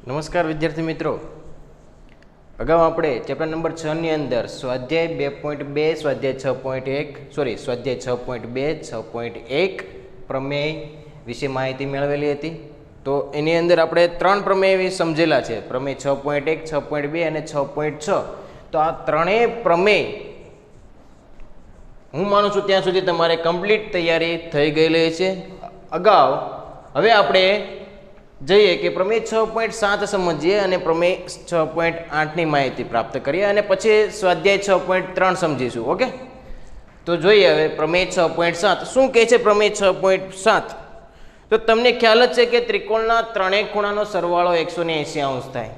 નમસ્કાર વિદ્યાર્થી મિત્રો, અગાઉ આપણે ચેપ્ટર નંબર 6 ની અંદર સ્વાધ્યાય 2.2 સ્વાધ્યાય 6.1 સ્વાધ્યાય 6.2 6.1 પ્રમેય વિશે માહિતી મેળવેલી હતી. તો એની અંદર આપણે 3 પ્રમેય સમજેલા છે, પ્રમેય 6.1 6.2 અને 6.6. તો આ ત્રણેય પ્રમેય હું માનું છું ત્યાં સુધી તમારે કમ્પ્લીટ તૈયારી થઈ ગયેલી છે. અગાઉ હવે આપણે જઈએ કે પ્રમેય 6.7 સમજીએ અને પ્રમેય 6.8ની માહિતી પ્રાપ્ત કરીએ અને પછી સ્વાધ્યાય 6.3 સમજીશું. ઓકે, તો જોઈએ હવે પ્રમેય 6.7 શું કહે છે. પ્રમેય 6.7 તો તમને ખ્યાલ જ છે કે ત્રિકોણના ત્રણેય ખૂણાનો સરવાળો 180 અંશ થાય.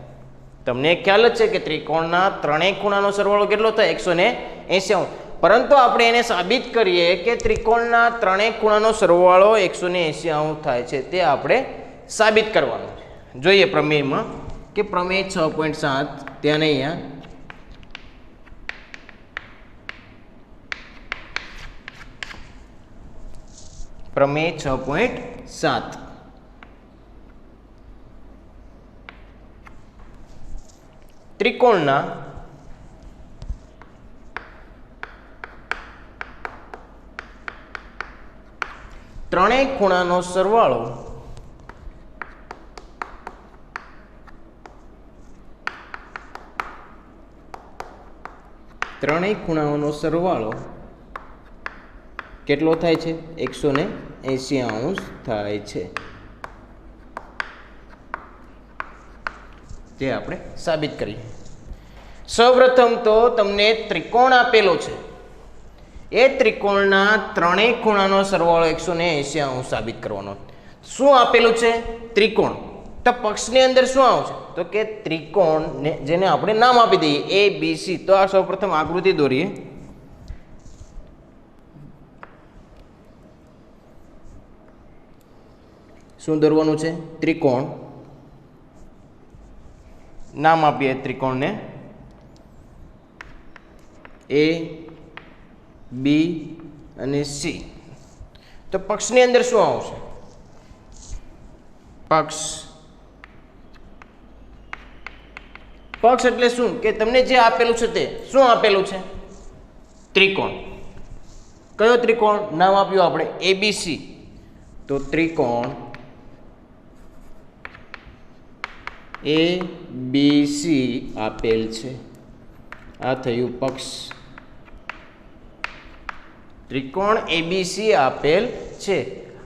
તમને ખ્યાલ જ છે કે ત્રિકોણના ત્રણેય ખૂણાનો સરવાળો કેટલો થાય? 180 અંશ. પરંતુ આપણે એને સાબિત કરીએ કે ત્રિકોણના ત્રણેય ખૂણાનો સરવાળો 180 અંશ થાય છે, તે આપણે સાબિત કરવાનું છે. જોઈએ પ્રમેયમાં કે પ્રમેય 6.7 ત્યાં અહીંયા પ્રમેય 6.7 ત્રિકોણના ત્રણેય ખૂણાનો સરવાળો ત્રણેય ખૂણાઓનો સરવાળો કેટલો થાય છે? 180 અંશ થાય છે. તે આપણે સાબિત કરીએ. સૌપ્રથમ તો તમને ત્રિકોણ આપેલો છે, એ ત્રિકોણના ત્રણેય ખૂણાનો સરવાળો 180 અંશ સાબિત કરવાનો. શું આપેલું છે? ત્રિકોણ. તો પક્ષની અંદર શું આવશે? તો કે ત્રિકોણ ને જેને આપણે નામ આપી દઈએ ABC. તો આ સૌપ્રથમ આકૃતિ દોરીએ. શું દોરવાનું છે? ત્રિકોણ. નામ આપીએ ત્રિકોણને A, B અને C. તો પક્ષની અંદર શું આવશે? પક્ષ. પક્ષ એટલે શું? કે તમને જે આપેલું છે તે શું આપેલું છે? ત્રિકોણ. કયો ત્રિકોણ? નામ આપ્યું આપણે ABC. તો ત્રિકોણ ABC આપેલ છે. આ થયું પક્ષ. ત્રિકોણ ABC આપેલ છે,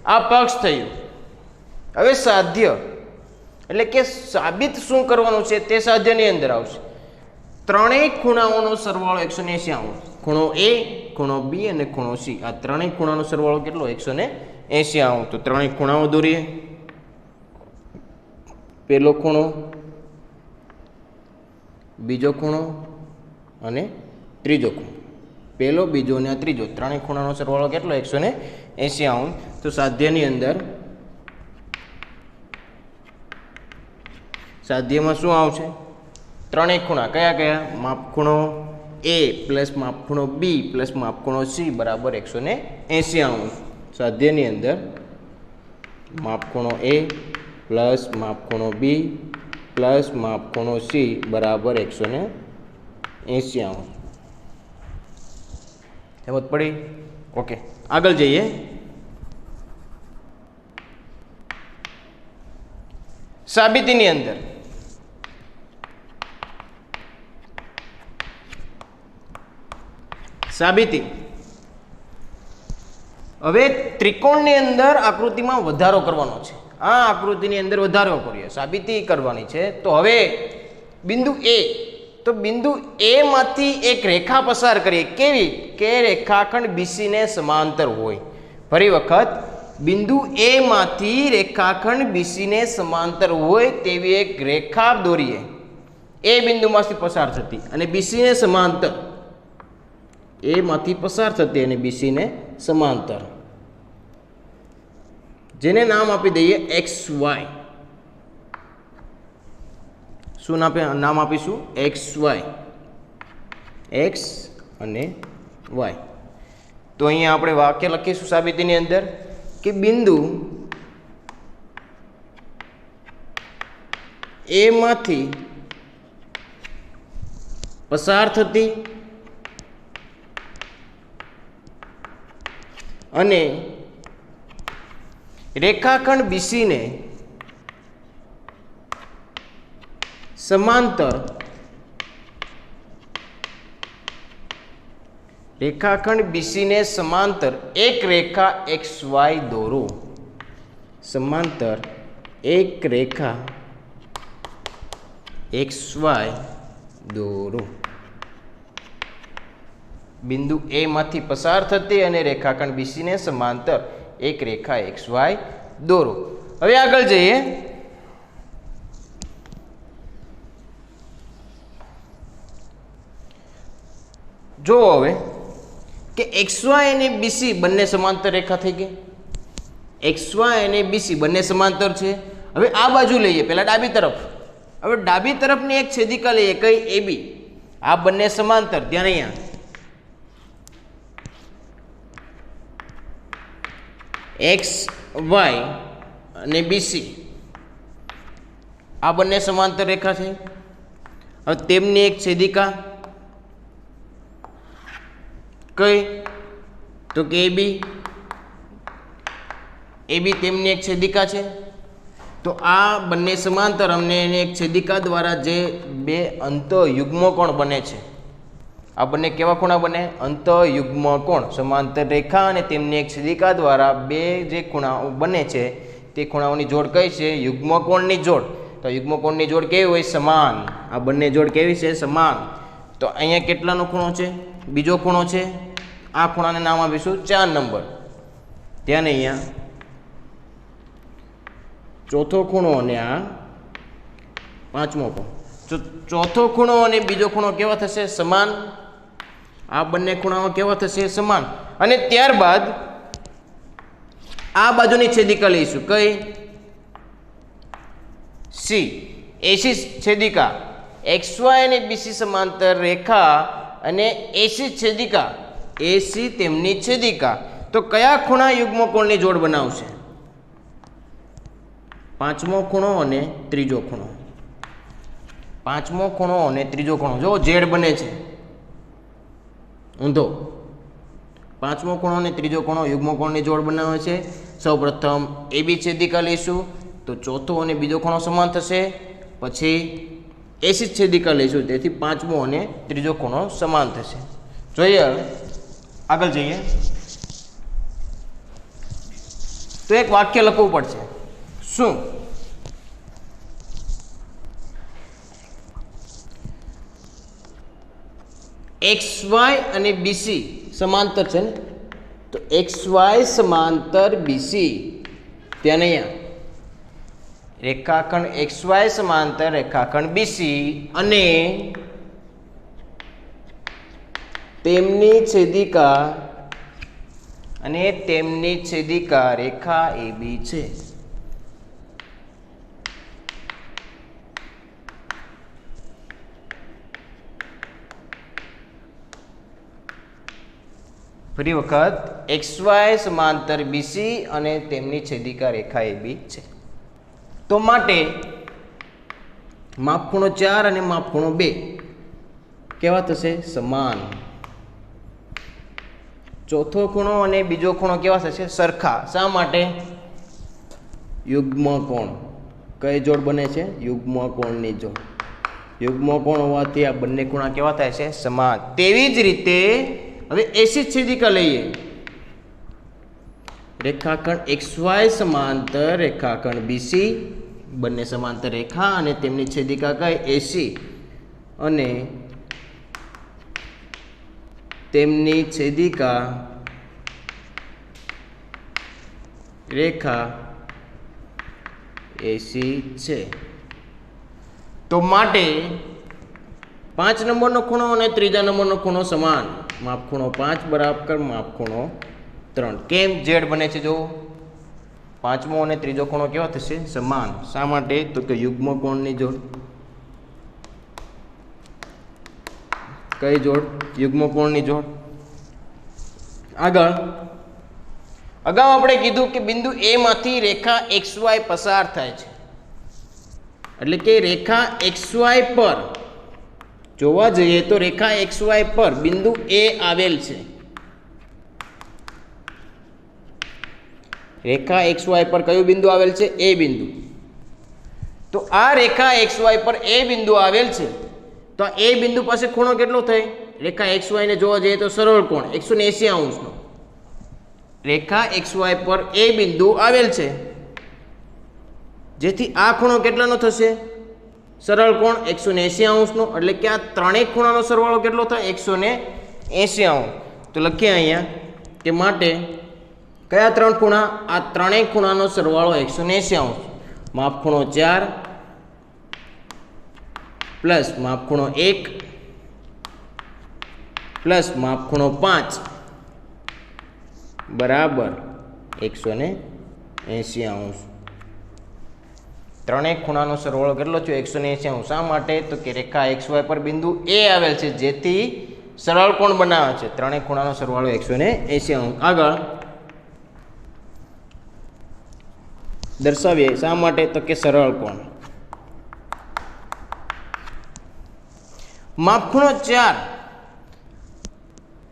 આ પક્ષ થયું. હવે સાધ્ય એટલે કે સાબિત શું કરવાનું છે તે સાધ્યની અંદર આવશે. ત્રણેય ખૂણાઓનો સરવાળો 180 અંશ. ખૂણો A, ખૂણો B અને ખૂણો C. આ ત્રણેય ખૂણાનો સરવાળો કેટલો? 180 અંશ. તો ત્રણેય ખૂણાઓ દોરીએ. પહેલો ખૂણો, બીજો ખૂણો અને ત્રીજો ખૂણો. પહેલો, બીજો અને ત્રીજો ત્રણેય ખૂણાનો સરવાળો કેટલો? 180 અંશ. તો સાધ્યની અંદર સાધ્યમાં શું આવશે? ત્રણેય ખૂણા કયા કયા? માપખૂણો A પ્લસ માપખૂણો B પ્લસ માપખૂણો C બરાબર 180 અંશ. સાધ્યની અંદર માપખૂણો A પ્લસ માપખૂણો B પ્લસ માપખૂણો C બરાબર 180 અંશ. સમજ પડી? ઓકે, આગળ જઈએ. સાબિતીની અંદર સાબિતી. હવે ત્રિકોણની અંદર આકૃતિમાં વધારો કરવાનો છે. આ આકૃતિની અંદર વધારો કરીએ, સાબિતી કરવાની છે. તો હવે બિંદુ A, તો બિંદુ A માંથી એક રેખા પસાર કરીએ. કેવી? કે રેખાખંડ BC ને સમાંતર હોય. ફરી વખત, બિંદુ A માંથી રેખાખંડ BC ને સમાંતર હોય તેવી એક રેખા દોરીએ. A બિંદુમાંથી પસાર થતી અને BC ને સમાંતર. A માંથી પસાર થતી અને BC ને સમાંતર, જેને નામ આપી દઈએ XY. શું નામ આપીશું? XY. X અને Y. તો અહીંયા આપણે વાક્ય લખીશું સાબિતીની અંદર કે બિંદુ એ માંથી પસાર થતી અને રેખાખંડ BC ને સમાંતર રેખાખંડ BC ને સમાંતર એક રેખા XY દોરો. સમાંતર એક રેખા XY દોરો. બિંદુ A માંથી પસાર થતી અને રેખાખંડ BC ને સમાંતર એક રેખા XY દોરો. હવે આગળ જઈએ. જો હવે કે XY અને BC બંને સમાંતર રેખા થઈ ગઈ. XY અને BC બંને સમાંતર છે. હવે આ બાજુ લઈએ, પહેલા ડાબી તરફ. હવે ડાબી તરફની એક છેદિકા લઈએ, કઈ AB. આ બંને સમાંતર, ધ્યાન અહીંયા XY અને BC આ બંને સમાંતર રેખા છે. હવે તેમની એક છેદિકા કઈ, તો કે AB તેમની એક છેદિકા છે. તો આ બંને સમાંતર અમને એની એક છેદિકા દ્વારા જે બે અંતઃયુગ્મ કોણ બને છે, આ બંને કેવા ખૂણા બને? અંતઃયુગ્મ કોણ. સમાંતર રેખા અને તેમની એક છેદિકા દ્વારા બે જે ખૂણાઓ બને છે તે ખૂણાઓની જોડ કઈ છે? યુગ્મ કોણની જોડ. તો યુગ્મ કોણની જોડ કેવી હોય? સમાન. આ બંને જોડ કેવી છે? સમાન. તો અહીંયા કેટલાનો ખૂણો છે? બીજો ખૂણો છે. આ ખૂણાને નામ આપીશું 4 નંબર. ત્યાં અહીંયા ચોથો ખૂણો અને આ પાંચમો ખૂણો. ચોથો ખૂણો અને બીજો ખૂણો કેવા થશે? સમાન. આ બંને ખૂણાઓ કેવા થશે? સમાન. અને ત્યારબાદ આ બાજુની છેદિકા લઈશું, કઈ? C. AC છેદિકા XY અને BC સમાંતર રેખા અને AC છેદિકા AC તેમની છેદિકા. તો કયા ખૂણા યુગ્મ કોણની જોડ બનાવશે? પાંચમો ખૂણો અને ત્રીજો ખૂણો. પાંચમો ખૂણો અને ત્રીજો ખૂણો. જો ઝેડ બને છે ઊંધો. પાંચમો ખૂણો અને ત્રીજો ખૂણો યુગ્મ કોણની જોડ બનાવે છે. સૌપ્રથમ AB છેદિકા લઈશું તો ચોથો અને બીજો ખૂણો સમાન થશે. પછી AC છેદિકા લઈશું તેથી પાંચમો અને ત્રીજો ખૂણો સમાન થશે. જોઈએ હવે આગળ જઈએ તો એક વાક્ય લખવું પડશે. શું? XY અને BC સમાંતર છે ને, તો XY સમાંતર BC. ત્યાં અહીંયા રેખાખંડ XY સમાંતર રેખાખંડ BC અને તેમની છેદિકા રેખા AB છે. ફરી વખત XY સમાંતર BC અને તેમની છેદિકા રેખા AB છે. તો માટે માપખૂણો 4 અને માપખૂણો 2 કેવા થશે? સમાન. ચોથો ખૂણો અને બીજો ખૂણો કેવા થશે? સરખા. શા માટે? યુગ્મ કોણ. કઈ જોડ બને છે? યુગ્મ કોણની જોડ. યુગ્મ કોણ હોવાથી આ બંને ખૂણા કેવા થાય છે? સમાન. તેવી જ રીતે હવે AC છેદિકા લઈએ. રેખાખંડ XY સમાંતર રેખાખંડ BC બંને સમાંતર રેખા અને તેમની છેદિકા કઈ? AC અને તેમની છેદિકા રેખા AC છે. તો માટે 5 નંબરનો ખૂણો અને ત્રીજા નંબરનો ખૂણો સમાન. માપખૂણો 5 બરાબર માપખૂણો 3. કેમ? ઝેડ બને છે. જો પાંચમો અને ત્રીજો ખૂણો કેવો થશે? સમાન. શા માટે? તો કે યુગ્મ કોણની જોડ. કઈ જોડ? યુગ્મ કોણની જોડ. આગળ અગાઉ આપણે કીધું કે બિંદુ A માંથી રેખા XY પસાર થાય છે એટલે કે રેખા XY પર જોવા જઈએ તો રેખા XY પર બિંદુ A આવેલ છે. રેખા XY પર કયું બિંદુ આવેલ છે? A બિંદુ. તો આ રેખા XY પર A બિંદુ આવેલ છે. તો આ A બિંદુ પાસે ખૂણો કેટલો થાય? રેખા XY ને જોવા જઈએ તો સરળ કોણ 180 અંશનો. રેખા XY પર A બિંદુ આવેલ છે, જેથી આ ખૂણો કેટલાનો થશે? સરળ કોણ 180 અંશનો. એટલે કે આ ત્રણેય ખૂણાનો સરવાળો કેટલો થાય? 180 અંશ. તો લખીએ અહીંયા કે માટે કયા ત્રણ ખૂણા? આ ત્રણેય ખૂણાનો સરવાળો 180 અંશ. માપ ખૂણો 4 પ્લસ માપ ખૂણો 1 પ્લસ માપ ખૂણો 5 બરાબર 180 અંશ. ત્રણેય ખૂણાનો સરવાળો કેટલો થયો? 180 અંશ. શા માટે? તો કે રેખા XY પર બિંદુ A આવેલ છે, જેથી સરળ કોણ બનાવે છે. ત્રણેય ખૂણાનો સરવાળો 180 અંશ. આગળ દર્શાવીએ. શા માટે? તો કે સરળ કોણ. માપખૂણો 4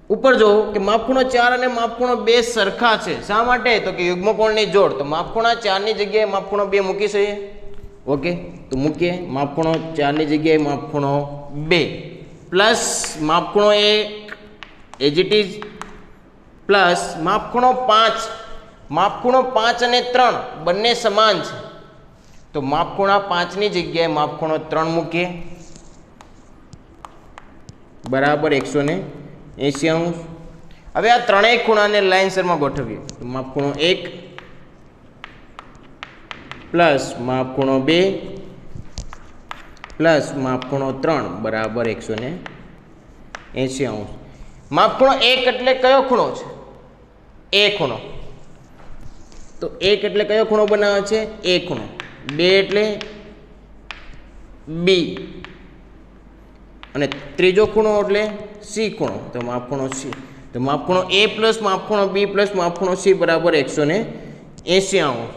ઉપર જો કે માપખૂણો 4 અને માપખૂણો 2 સરખા છે. શા માટે? તો કે યુગ્મકોણની જોડ. તો માપખૂણા 4 ની જગ્યાએ માપખૂણો 2 મૂકી શકીએ. ઓકે, તો મૂકીએ. માપખૂણો 4 ની જગ્યાએ માપખૂણો 2 પ્લસ માપખૂણો 1 એજ ઇટ ઇઝ પ્લસ માપખૂણો 5. માપખૂણો 5 અને 3 બંને સમાન છે, તો માપખૂણા 5 ની જગ્યાએ માપખૂણો 3 મૂકીએ બરાબર 180 અંશ. હવે આ ત્રણેય ખૂણાને લાઇનસરમાં ગોઠવીએ. તો માપખૂણો 1 પ્લસ માપખૂણો 2 પ્લસ માપખૂણો 3 બરાબર 180 અંશ. માપખૂણો 1 એટલે કયો ખૂણો છે? A ખૂણો. તો 1 એટલે કયો ખૂણો બનાવે છે? A ખૂણો. 2 એટલે B અને ત્રીજો ખૂણો એટલે C ખૂણો. તો માપખૂણો C. તો માપખૂણો A પ્લસ માપખૂણો B પ્લસ માપખૂણો C બરાબર 180 અંશ.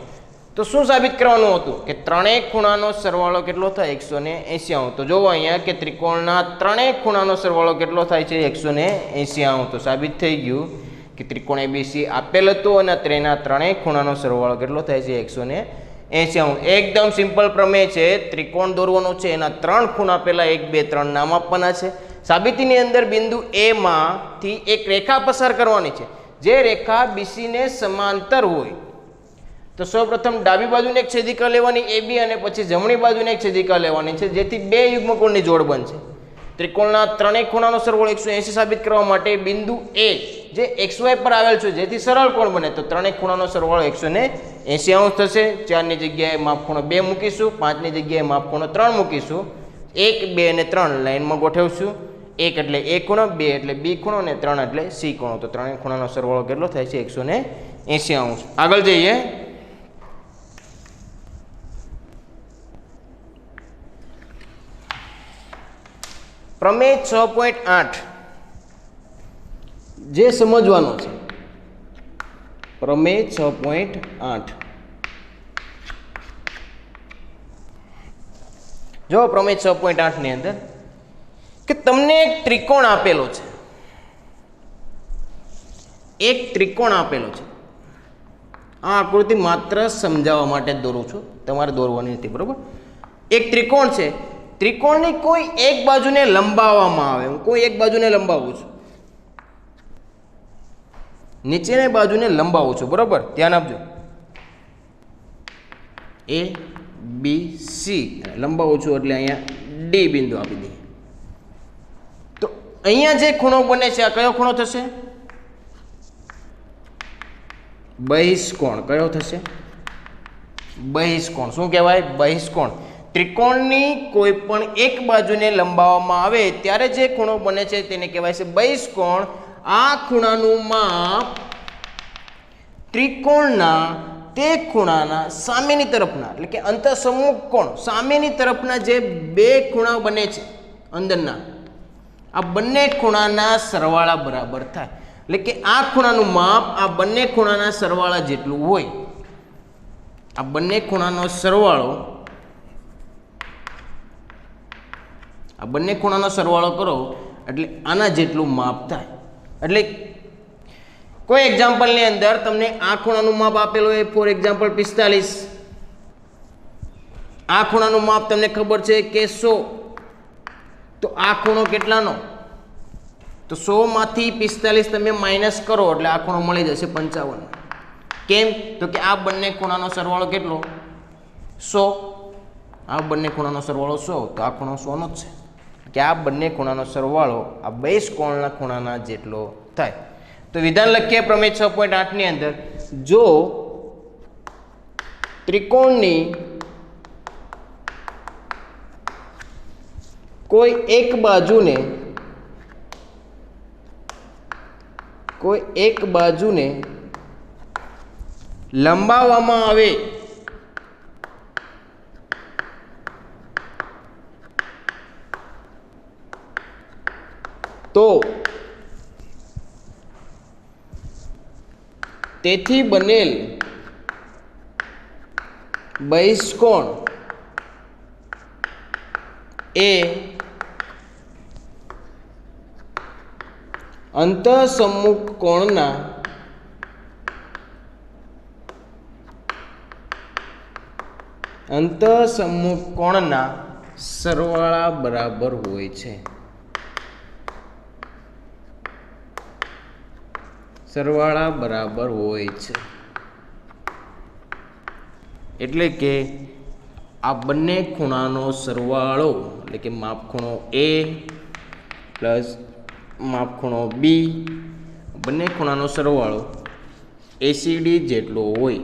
તો શું સાબિત કરવાનું હતું? કે ત્રણેય ખૂણાનો સરવાળો કેટલો થાય? 180 અંશ. તો જોવો અહીંયા કે ત્રિકોણના ત્રણેય ખૂણાનો સરવાળો કેટલો થાય છે? 180 અંશ. તો સાબિત થઈ ગયું કે ત્રિકોણ ABC આપેલ હતું અને તેના ત્રણેય ખૂણાનો સરવાળો કેટલો થાય છે? 180 અંશ. એકદમ સિમ્પલ પ્રમેય છે. ત્રિકોણ દોરવાનો છે, એના ત્રણ ખૂણા પહેલા 1 2 3 નામ આપવાના છે. સાબિતીની અંદર બિંદુ A માંથી એક રેખા પસાર કરવાની છે, જે રેખા BC ને સમાંતર હોય. તો સૌપ્રથમ ડાબી બાજુને એક છેદિકા લેવાની AB અને પછી જમણી બાજુને એક છેદિકા લેવાની છે, જેથી બે યુગ્મકોણની જોડ બનશે. ત્રિકોણના ત્રણેય ખૂણાનો સરવાળો 180 સાબિત કરવા માટે બિંદુ A જે XY પર આવેલ છે, જેથી સરળ કોણ બને? તો ત્રણેય ખૂણાનો સરવાળો 180 અંશ થશે. 4 ની જગ્યાએ માપખૂણો 2 મૂકીશું, 5 ની જગ્યાએ માપખૂણો 3 મૂકીશું. 1 2 અને 3 લાઈનમાં ગોઠવશું. 1 એટલે A ખૂણો, 2 એટલે B ખૂણો અને 3 એટલે C ખૂણો. તો ત્રણેય ખૂણાનો સરવાળો કેટલો થાય છે? 180 અંશ. આગળ જઈએ. પ્રમેય 6.8 જે સમજવાનો છે. પ્રમેય 6.8 જો પ્રમેય 6.8 ની અંદર કે તમને એક ત્રિકોણ આપેલો છે. એક ત્રિકોણ આપેલો છે. આ આકૃતિ માત્ર સમજાવવા માટે દોરું છું, તમારે દોરવાની નથી, બરોબર? એક ત્રિકોણ છે. ત્રિકોણની કોઈ એક બાજુને લંબાવવામાં આવે. હું કોઈ એક બાજુને લંબાવું છું, નીચેની બાજુને લંબાવું છું, બરોબર? ધ્યાન આપજો. A B C લંબાવું છું એટલે અહીંયા D બિંદુ આપી દઈએ. તો અહીંયા જે ખૂણો બને છે, આ કયો ખૂણો થશે? બહિષ્કોણ. કયો થશે? બહિષ્કોણ. શું કહેવાય? બહિષ્કોણ. ત્રિકોણની કોઈ પણ એક બાજુને લંબાવવામાં આવે ત્યારે જે ખૂણો બને છે તેને કહેવાય છે બહિષ્કોણ. આ ખૂણાનું માપ ત્રિકોણના તે ખૂણાના સામેની તરફના, એટલે કે અંતઃસમુખ કોણ સામેની તરફના જે બે ખૂણા બને છે અંદરના, આ બંને ખૂણાના સરવાળા બરાબર થાય. એટલે કે આ ખૂણાનું માપ આ બંને ખૂણાના સરવાળા જેટલું હોય. આ બંને ખૂણાનો સરવાળો આ બંને ખૂણાનો સરવાળો કરો એટલે આના જેટલું માપ થાય. એટલે કોઈ એક્ઝામ્પલની અંદર તમને આ ખૂણાનું માપ આપેલું હોય, ફોર એક્ઝામ્પલ 45, આ ખૂણાનું માપ તમને ખબર છે કે 100, તો આ ખૂણો કેટલાનો? તો 100 માંથી 45 તમે માઇનસ કરો એટલે આ ખૂણો મળી જશે 55. કેમ? તો કે આ બંને ખૂણાનો સરવાળો કેટલો? 100. આ બંને ખૂણાનો સરવાળો 100, તો આ ખૂણો 100 નો જ છે કે આ બંને ખૂણાનો સરવાળો આ બહિષ્કોણના ખૂણાના જેટલો થાય. તો વિધાન લખીએ પ્રમેય 6.8 ની અંદર, જો ત્રિકોણની કોઈ એક બાજુને લંબાવવામાં આવે તો તેથી બનેલ બહિષ્કોણ એ અંતઃસમ્મુખ કોણના સરવાળા બરાબર હોય છે. સરવાળા બરાબર હોય છે એટલે કે આ બંને ખૂણાનો સરવાળો એટલે કે માપખૂણો A પ્લસ માપખૂણો B, બંને ખૂણાનો સરવાળો ACD જેટલો હોય.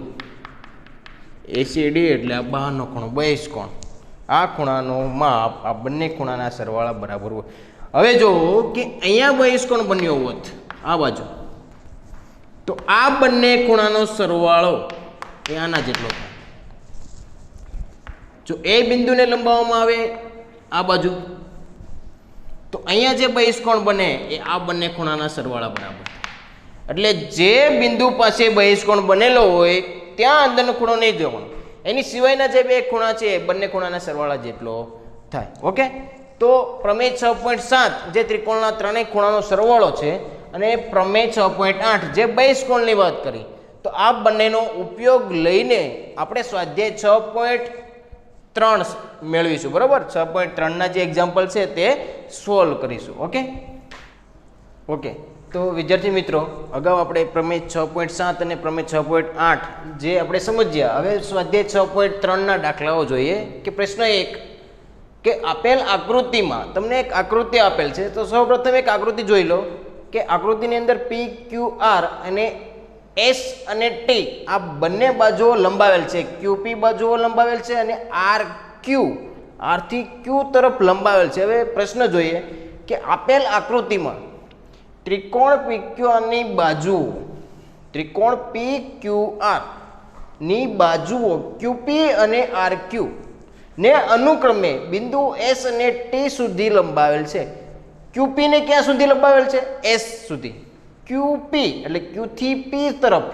ACD એટલે આ બહારનો ખૂણો, બહિષ્કોણ. આ ખૂણાનો માપ આ બંને ખૂણાના સરવાળા બરાબર હોય. હવે જો કે અહીંયા બહિષ્કોણ બન્યો હોત આ બાજુ, તો આ બંને ખૂણાનો સરવાળો એ આના જેટલો થાય. જો એ બિંદુને લંબાવવામાં આવે આ બાજુ, તો અહીંયા જે બહિષ્કોણ બને એ આ બંને ખૂણાના સરવાળા બરાબર થાય. એટલે જે બિંદુ પાસે બહિષ્કોણ બનેલો હોય ત્યાં અંદરનો ખૂણો નહીં જોવાનો, એની સિવાયના જે બે ખૂણા છે એ બંને ખૂણાના સરવાળા જેટલો થાય. ઓકે, તો પ્રમેય 6.7 જે ત્રિકોણના ત્રણેય ખૂણાનો સરવાળો છે, અને પ્રમેય 6.8 જે બહિષ્કોણની વાત કરી, તો આ બંનેનો ઉપયોગ લઈને આપણે સ્વાધ્યાય 6.3 મેળવીશું. બરાબર, 6.3ના જે એક્ઝામ્પલ છે તે સોલ્વ કરીશું. ઓકે, તો વિદ્યાર્થી મિત્રો, અગાઉ આપણે પ્રમેય 6.7 અને પ્રમેય 6.8 જે આપણે સમજ્યા. હવે સ્વાધ્યાય 6.3ના દાખલાઓ જોઈએ. કે પ્રશ્ન 1 કે આપેલ આકૃતિમાં તમને એક આકૃતિ આપેલ છે, તો સૌપ્રથમ એક આકૃતિ જોઈ લો કે આકૃતિની અંદર PQR અને S અને T આ બંને બાજુઓ લંબાવેલ છે. QP બાજુઓ લંબાવેલ છે અને RQ R થી Q તરફ લંબાવેલ છે. હવે પ્રશ્ન જોઈએ કે આપેલ આકૃતિમાં ત્રિકોણ PQR ની બાજુઓ QP અને RQ ને અનુક્રમે બિંદુ S અને T સુધી લંબાવેલ છે. QP ને ક્યાં સુધી લંબાવેલ છે? S સુધી. QP એટલે Q થી P તરફ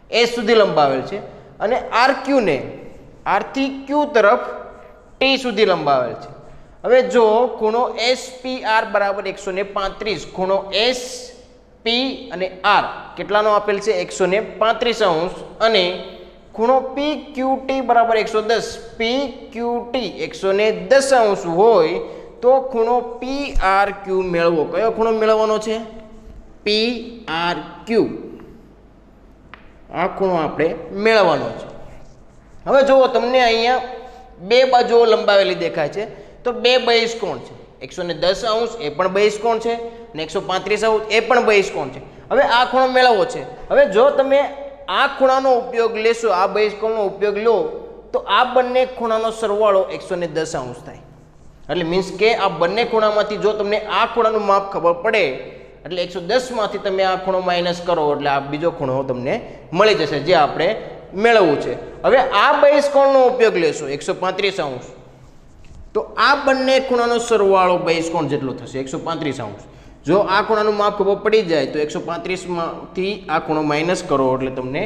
S સુધી લંબાવેલ છે, અને RQ ને R થી Q તરફ T સુધી લંબાવેલ છે. હવે જો ખૂણો SPR બરાબર 135, ખૂણો SP અને R કેટલાનો આપેલ છે? 135 અંશ, અને ખૂણો PQT બરાબર 110, PQT 110 અંશ હોય તો ખૂણો PRQ મેળવો. કયો ખૂણો મેળવવાનો છે? PRQ. આ ખૂણો આપણે મેળવવાનો છે. હવે જુઓ, તમને અહીંયા બે બાજુઓ લંબાવેલી દેખાય છે, તો બે બહિષ્કોણ છે. 110 અંશ એ પણ બહિષ્કોણ છે, અને 135 અંશ એ પણ બહિષ્કોણ છે. હવે આ ખૂણો મેળવવો છે. હવે જો તમે આ ખૂણાનો ઉપયોગ લેશો, આ બહિષ્કોણનો ઉપયોગ લો, તો આ બંને ખૂણાનો સરવાળો 110 અંશ થાય. એટલે મીન્સ કે આ બંને ખૂણામાંથી જો તમને આ ખૂણાનું માપ ખબર પડે, એટલે 110 માંથી તમે આ ખૂણો માઇનસ કરો એટલે આ બીજો ખૂણો તમને મળી જશે જે આપણે મેળવવું છે. હવે આ બહિષ્કોણનો ઉપયોગ લેશો 135 અંશ, તો આ બંને ખૂણાનો સરવાળો બહિષ્કોણ જેટલો થશે 135 અંશ. જો આ ખૂણાનું માપ ખબર પડી જાય તો 135 માંથી આ ખૂણો માઇનસ કરો એટલે તમને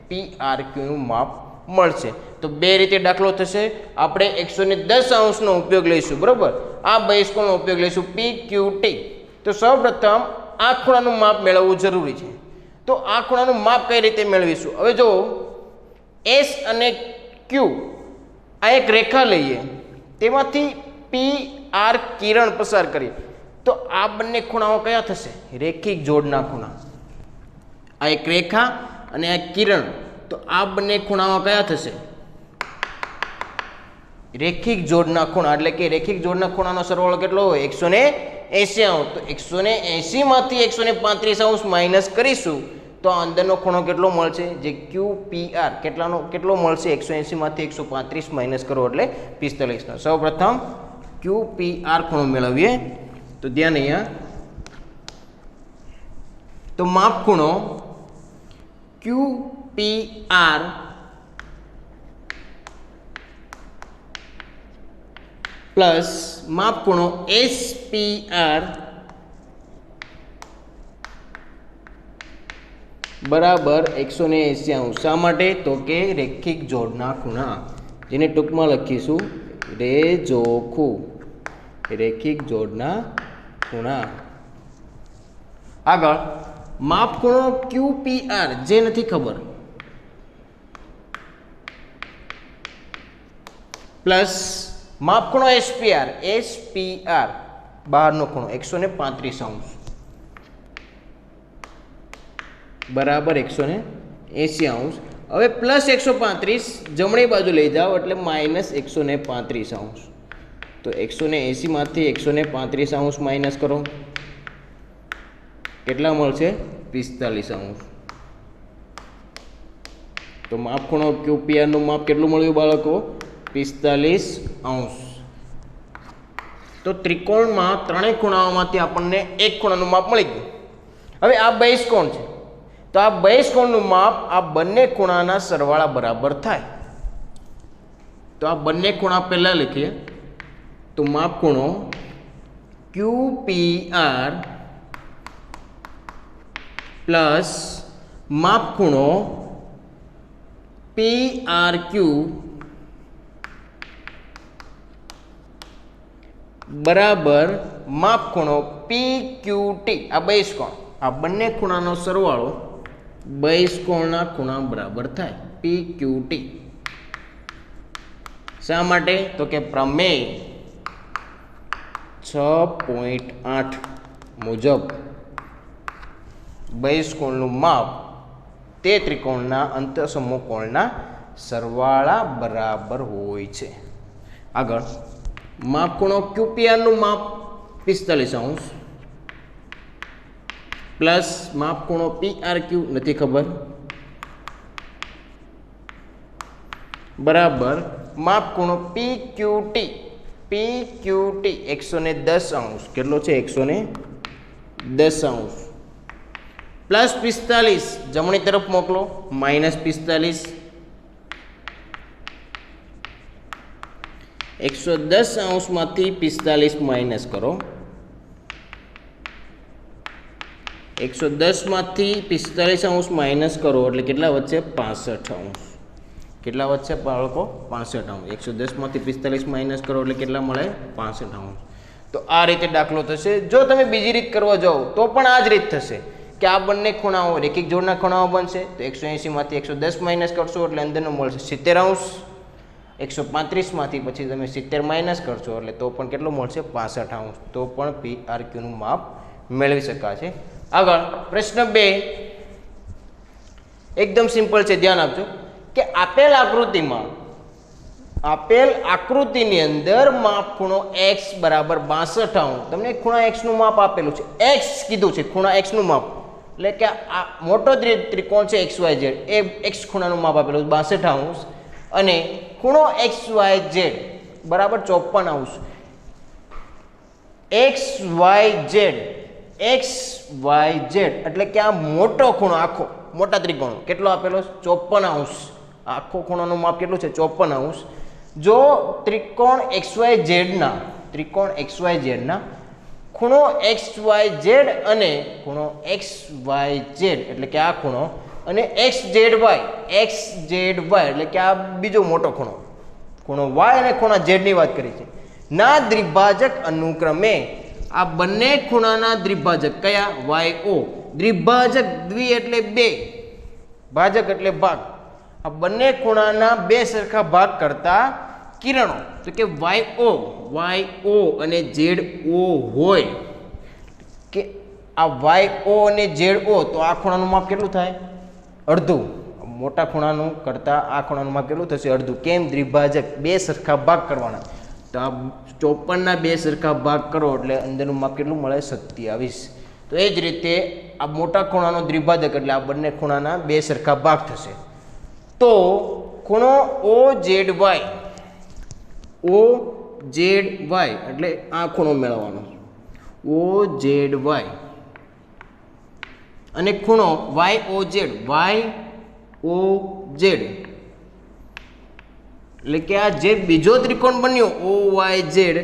PRQ નું માપ મળશે. તો બે રીતે દાખલો થશે. આપણે 110 અંશનો ઉપયોગ લઈશું, બરાબર. આ બહિષ્કોણનો ઉપયોગ લઈશું પી ક્યુ ટી. તો સૌપ્રથમ આ ખૂણાનું માપ મેળવવું જરૂરી છે. તો આ ખૂણાનું માપ કઈ રીતે મેળવીશું? હવે જો એસ અને ક્યુ આ એક રેખા લઈએ, તેમાંથી પી આર કિરણ પસાર કરીએ, તો આ બંને ખૂણાઓ કયા થશે? રેખિક જોડના ખૂણા. આ એક રેખા અને આ કિરણ, તો આ બંને ખૂણાઓ કયા થશે? રેખિક જોડના ખૂણા. એટલે કે રેખિક જોડના ખૂણાનો સરવાળો કેટલો હોય? 180 અંશ. તો 180 માંથી 135 અંશ માઇનસ કરીશું તો અંદરનો ખૂણો કેટલો મળશે? જે ક્યુ પી આર કેટલો મળશે? 180 માંથી 135 માઇનસ કરો એટલે 45. સૌ પ્રથમ ક્યુ પી આર ખૂણો મેળવીએ. તો ધ્યાન અહીંયા, તો માપ ખૂણો ક્યુ પી આર પ્લસ માપ ખૂણો એસ પી આર બરાબર 180 અંશ. શા માટે? તો કે રેખિક જોડના ખૂણા, જેને ટૂંકમાં લખીશું રેજોખું. રેખિક જોડના ખૂણા. આગળ માપ ખૂણો ક્યુ પી આર જે નથી ખબર, પ્લસ માપ ખૂણો એસપીઆર. એસપીઆર બહારનો ખૂણો 135 અંશ બરાબર 180 અંશ. હવે પ્લસ 135 જમણી બાજુ લઈ જાઓ એટલે માઇનસ 135 અંશ. તો 180 માંથી 135 અંશ માઇનસ કરો, કેટલા મળશે? 45 અંશ. તો માપ ખૂણો ક્યુપીઆર નું માપ કેટલું મળ્યું બાળકો? 45 અંશ. તો ત્રિકોણમાં ત્રણેય ખૂણાઓમાંથી આપણને એક ખૂણાનું માપ મળી ગયું. હવે આ બહિષ્કોણ છે, તો આ બહિષ્કોણનું માપ આ બંને ખૂણાના સરવાળા બરાબર થાય. તો આ બંને ખૂણા પહેલા લખીએ. તો માપ ખૂણો QPR પ્લસ માપ ખૂણો PRQ બરાબર માપ ખૂણો PQT. આ બહિષ્કોણ, આ બંને ખૂણાનો સરવાળો બહિષ્કોણના ખૂણા બરાબર થાય PQT. શા માટે? તો કે પ્રમેય 6.8 મુજબ બહિષ્કોણનું માપ તે ત્રિકોણના અંતઃસમૂહ કોણના સરવાળા બરાબર હોય છે. આગળ માપ ખૂણો QPR નું માપ 45 અંશ પ્લસ માપ ખૂણો PRQ નથી ખબર બરાબર માપ ખૂણો PQT 110 અંશ. કેટલો છે? 110 અંશ પ્લસ 45 જમણી તરફ મોકલો, માઇનસ 45. 110 અંશમાંથી 45 માઇનસ કરો. 110 માંથી 45 અંશ માઇનસ કરો એટલે કેટલા વધશે? 65 અંશ. કેટલા વધશે બાળકો? 65 અંશ. 110 માંથી 45 માઇનસ કરો એટલે કેટલા મળે? 65 અંશ. તો આ રીતે દાખલો થશે. જો તમે બીજી રીત કરવા જાઓ તો પણ આ જ રીત થશે કે આ બંને ખૂણાઓ રેખિક જોડના ખૂણાઓ બનશે. તો 180 માંથી 110 માઇનસ કરશો એટલે અંદરનો મળશે 70 અંશ. 135 માંથી પછી તમે 70 માઇનસ કરશો એટલે તો પણ કેટલો મળશે? 65 અંશ. તો પણ PRQ નું માપ મેળવી શકાશે. આગળ પ્રશ્ન 2 એકદમ સિમ્પલ છે, ધ્યાન આપજો કે આપેલ આકૃતિની અંદર માપ ખૂણો x બરાબર 62 અંશ. તમને ખૂણા x નું માપ આપેલું છે, x કીધું છે, ખૂણા x નું માપ એટલે કે આ મોટો ત્રિકોણ છે XYZ, એ x ખૂણાનું માપ આપેલું 62 અંશ અને ખૂણો XYZ બરાબર 54 અંશ. XYZ એટલે કે આ મોટો ખૂણો, આખો મોટા ત્રિકોણ કેટલો આપેલો? 54 અંશ. આખો ખૂણાનું માપ કેટલું છે? 54 અંશ. જો ત્રિકોણ XYZ ના ખૂણો XYZ અને ખૂણો XYZ એટલે કે આ ખૂણો અને એક્સ ઝેડ વાય એટલે કે આ બીજો મોટો ખૂણો, ખૂણો વાય અને ખૂણા ઝેડની વાત કરી છે, ના દ્વિભાજક અનુક્રમે આ બંને ખૂણાના દ્વિભાજક કયા? Y O. દ્વિભાજક દ્વિ એટલે બે, ભાજક એટલે ભાગ, આ બંને ખૂણાના બે સરખા ભાગ કરતા કિરણો, તો કે વાય ઓ અને ઝેડ ઓ હોય કે આ વાય ઓ અને ઝેડ ઓ, તો આ ખૂણાનું માપ કેટલું થાય? અડધું. મોટા ખૂણાનું કરતાં આ ખૂણાનું માપ કેટલું થશે? અડધું. કેમ? દ્વિભાજક બે સરખા ભાગ કરવાના, તો આ 54ના બે સરખા ભાગ કરો એટલે અંદરનું માપ કેટલું મળે? 27. તો એ જ રીતે આ મોટા ખૂણાનો દ્વિભાજક એટલે આ બંને ખૂણાના બે સરખા ભાગ થશે. તો ખૂણો ઓ ઝેડ વાય એટલે આ ખૂણો મેળવવાનો ઓ ઝેડ વાય, અને ખૂણો વાય ઓ ઝેડ એટલે કે આ જે બીજો ત્રિકોણ બન્યો ઓ વાય ઝેડ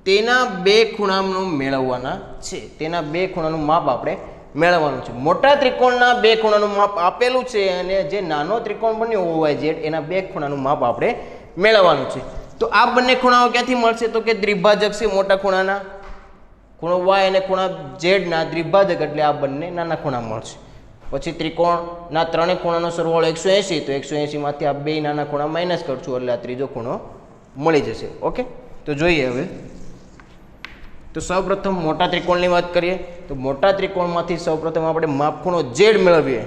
તેના બે ખૂણાનું મેળવવાના છે, તેના બે ખૂણાનું માપ આપણે મેળવવાનું છે. મોટા ત્રિકોણના બે ખૂણાનું માપ આપેલું છે અને જે નાનો ત્રિકોણ બન્યો ઓ વાય ઝેડ એના બે ખૂણાનું માપ આપણે મેળવવાનું છે. તો આ બંને ખૂણાઓ ક્યાંથી મળશે? તો કે દ્વિભાજક છે મોટા ખૂણાના, ખૂણો વાય અને ખૂણા ઝેડના દ્વિભાજક એટલે આ બંને નાના ખૂણા મળશે. પછી ત્રિકોણના ત્રણેય ખૂણાનો સરવાળો 180, તો 180માંથી આ બે નાના ખૂણા માઇનસ કરશું એટલે આ ત્રીજો ખૂણો મળી જશે. ઓકે, તો જોઈએ હવે. તો સૌપ્રથમ મોટા ત્રિકોણની વાત કરીએ તો મોટા ત્રિકોણમાંથી સૌપ્રથમ આપણે માપ ખૂણો ઝેડ મેળવીએ.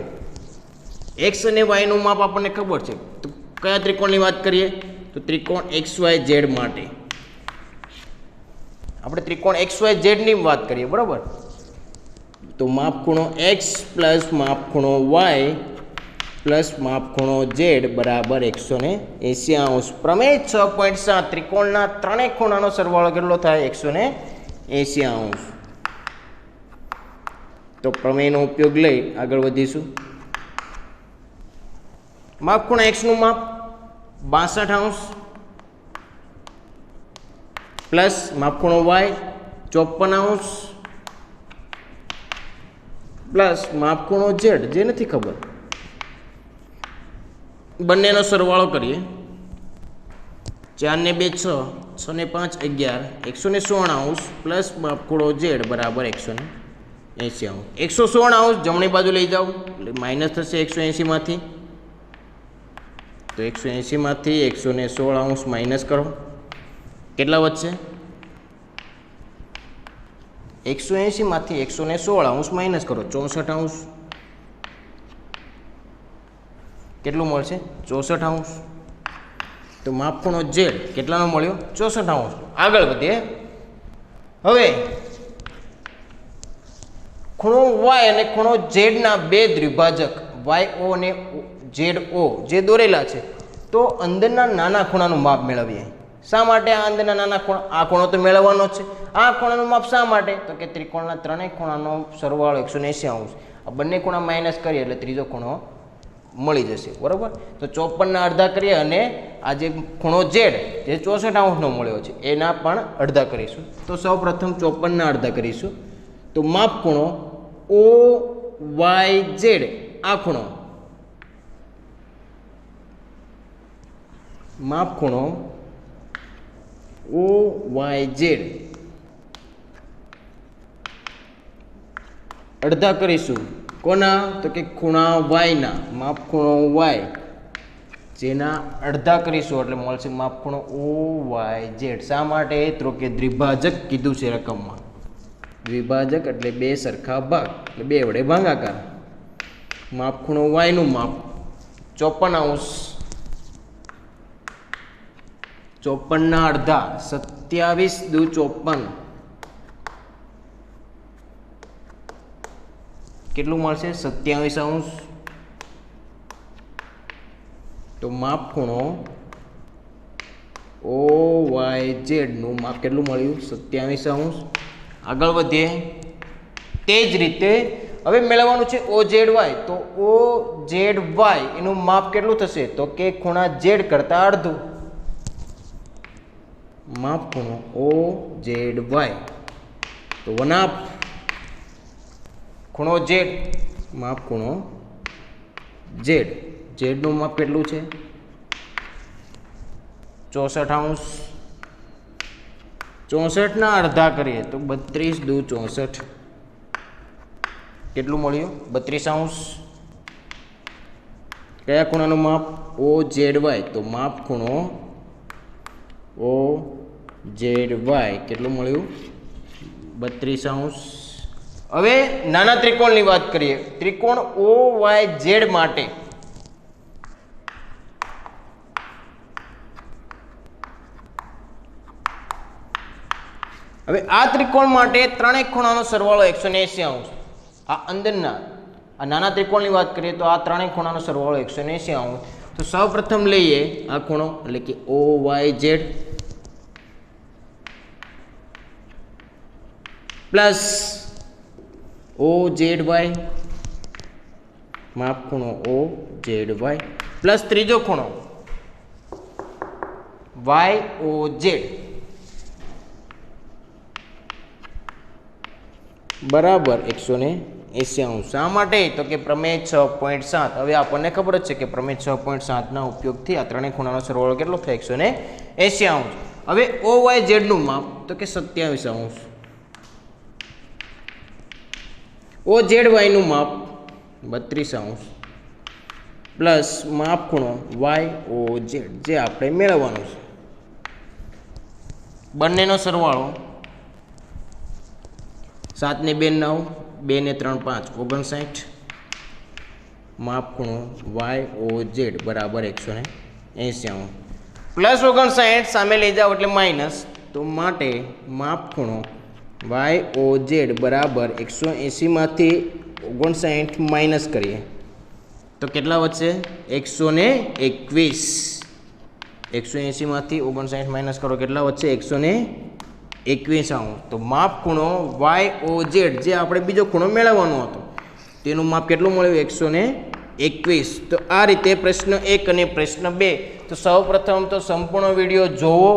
એક્સ અને વાયનું માપ આપણને ખબર છે, તો કયા ત્રિકોણની વાત કરીએ? તો ત્રિકોણ XYZ માટે આપણે ત્રિકોણ XYZની વાત કરીએ, બરાબર? તો માપ ખૂણો x પ્લસ માપ ખૂણો y પ્લસ માપ ખૂણો z બરાબર 180°. પ્રમેય 6.7 ત્રિકોણના ત્રણેય ખૂણાનો સરવાળો કેટલો થાય? 180°. તો પ્રમેયનો ઉપયોગ લઈ આગળ વધીશું. માપ ખૂણો x નું માપ 62° પ્લસ માપ ખૂણો y 54° પ્લસ માપ ખૂણો z જે નથી ખબર, બંનેનો સરવાળો કરીએ. 4 ને 2 6, 6 ને 5 11, 116° પ્લસ માપ ખૂણો z બરાબર 180°. 116° જમણી બાજુ લઈ જાઓ એટલે માઇનસ થશે 180માંથી, તો 180માંથી 116° માઇનસ કરો, કેટલા વધશે? 180માંથી 116° માઇનસ કરો 64°. કેટલું મળશે? 64°. તો માપ ખૂણો z કેટલાનો મળ્યો? 64°. આગળ વધીએ. હવે ખૂણો y અને ખૂણો z ના બે દ્વિભાજક YO અને ZO જે દોરેલા છે, તો અંદરના નાના ખૂણાનું માપ મેળવીએ. શા માટે આ અંદરના નાના ખૂણા? આ ખૂણો તો મેળવવાનો છે. આ ખૂણાનું માપ શા માટે? તો કે ત્રિકોણના ત્રણેય ખૂણાનો સરવાળો 180°. આ બંને ખૂણા માઇનસ કરીએ એટલે ત્રીજો ખૂણો મળી જશે, બરાબર? તો 54ના અડધા કરીએ અને આ જે ખૂણો z જે 64°નો મળ્યો છે એના પણ અડધા કરીશું. તો સૌ પ્રથમ 54ના અડધા કરીશું. તો માપ ખૂણો OYZ આ ખૂણો, માપ ખૂણો OYZ અડધા કરીશું. કોના? તો કે ખૂણા y ના, માપ ખૂણો y જેના અડધા કરીશું એટલે મળશે માપ ખૂણો OYZ. શા માટે? તો કે દ્વિભાજક કીધું છે રકમમાં. દ્વિભાજક એટલે બે સરખા ભાગ એટલે બે વડે ભાગાકાર. માપ ખૂણો y નું માપ 54°, 54ના અડધા 27 દુ 54, કેટલું મળશે? 27°. તો માપ ખૂણો OYZ નું માપ કેટલું મળ્યું? 27°. આગળ વધીએ. તે જ રીતે હવે મેળવવાનું છે OZY. તો OZY એનું માપ કેટલું થશે? તો કે ખૂણા z કરતા અડધું. માપ ખૂણો OZY તો 1/2 ખૂણો z, માપ ખૂણો ઝેડ, ઝેડનું માપ કેટલું છે 64°. 64 અડધા કરીએ તો 32 દુ 64, કેટલું મળ્યું 32°. કયા ખૂણાનું માપ OZY, તો માપ ખૂણો OZY કેટલું મળ્યું 32°. હવે નાના ત્રિકોણની વાત કરીએ. ત્રિકોણ OYZ માટે હવે આ ત્રિકોણ માટે ત્રણેય ખૂણાનો સરવાળો 180°. આ અંદરના આ નાના ત્રિકોણની વાત કરીએ તો આ ત્રણેય ખૂણાનો સરવાળો 180°. તો સૌપ્રથમ લઈએ આ ખૂણો એટલે કે OYZ પ્લસ OZY, માપ ખૂણો OZY પ્લસ ત્રીજો ખૂણો YOZ બરાબર 180°. શા માટે? તો કે પ્રમેય 6.7. હવે આપણને ખબર જ છે કે પ્રમેય 6.7 ના ઉપયોગથી આ ત્રણેય ખૂણાનો સરવાળો કેટલો થાય 180°. હવે OYZ નું માપ તો કે 27°. OZY નું માપ 32° પ્લસ માપ ખૂણો YOZ જે આપણે મેળવવાનું છે. બંનેનો સરવાળો 7 ને 2 9, 2 ને 3 5 59, માપ ખૂણો YOZ બરાબર 180°. પ્લસ 59 સામે લઈ જાઓ એટલે માઇનસ, તો માટે માપ ખૂણો YOZ બરાબર 180 માંથી 59 માઇનસ કરીએ તો કેટલા વધશે 121. 180 માંથી 59 માઇનસ કરો કેટલા વધશે 121°. તો માપ ખૂણો YOZ જે આપણે બીજો ખૂણો મેળવવાનો હતો તેનું માપ કેટલું મળ્યું 121. તો આ રીતે પ્રશ્ન 1 અને પ્રશ્ન 2. તો સૌપ્રથમ તો સંપૂર્ણ વિડીયો જોવો,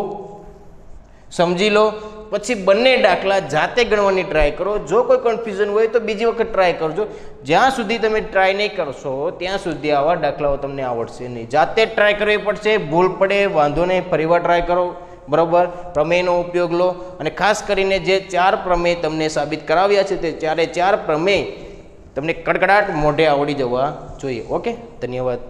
સમજી લો, પછી બંને દાખલા જાતે ગણવાની ટ્રાય કરો. જો કોઈ કન્ફ્યુઝન હોય તો બીજી વખત ટ્રાય કરજો. જ્યાં સુધી તમે ટ્રાય નહીં કરશો ત્યાં સુધી આવા દાખલાઓ તમને આવડશે નહીં. જાતે જ ટ્રાય કરવી પડશે. ભૂલ પડે વાંધો નહીં, ફરીવાર ટ્રાય કરો. બરાબર, પ્રમેયનો ઉપયોગ લો. અને ખાસ કરીને જે 4 પ્રમેય તમને સાબિત કરાવ્યા છે તે 4 પ્રમેય તમને કડકડાટ મોઢે આવડી જવા જોઈએ. ઓકે, ધન્યવાદ.